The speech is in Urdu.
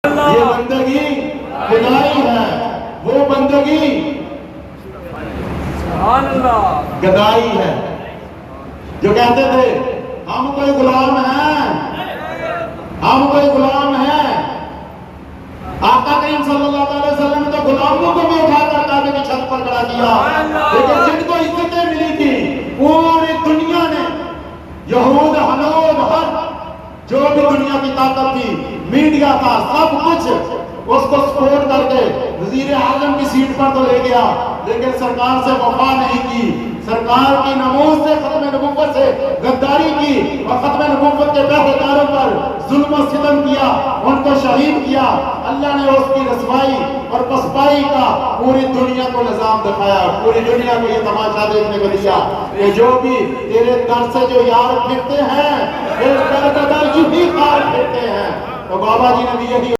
یہ بندگی خدائی ہے، وہ بندگی گدائی ہے۔ جو کہتے تھے ہم کوئی غلام ہیں، ہم کوئی غلام ہیں، آقا کریم صلی اللہ علیہ وسلم نے تو غلاموں کو بھی اٹھا کر کعبے کی چھت پر کھڑا کیا، لیکن جن کو عزتیں ملی تھی پوری دنیا نے، یہود ہنود ہر جو بھی دنیا کی طاقت تھی، میڈیا تھا، سب کچھ اس کو سپورٹ کر کے وزیر اعظم کی سیٹ پر تو لے گیا، لیکن سرکار سے وفا نہیں کی، سرکار کی ناموس سے ختم نبوت سے غداری کی اور ختم نبوت کے پہرےداروں پر ظلم و ستم کیا، ان کو شہید کیا۔ اللہ نے اس کی رسوائی اور پسپائی کا پوری دنیا کو نظام دکھایا، پوری دنیا کو یہ تماشا دیکھنے کو دیا کہ جو بھی تیرے در سے جو یار پھرتے ہیں، اس در کا در یوں ہی خار پھرتے ہیں۔ تو بابا جی نے بھی یہی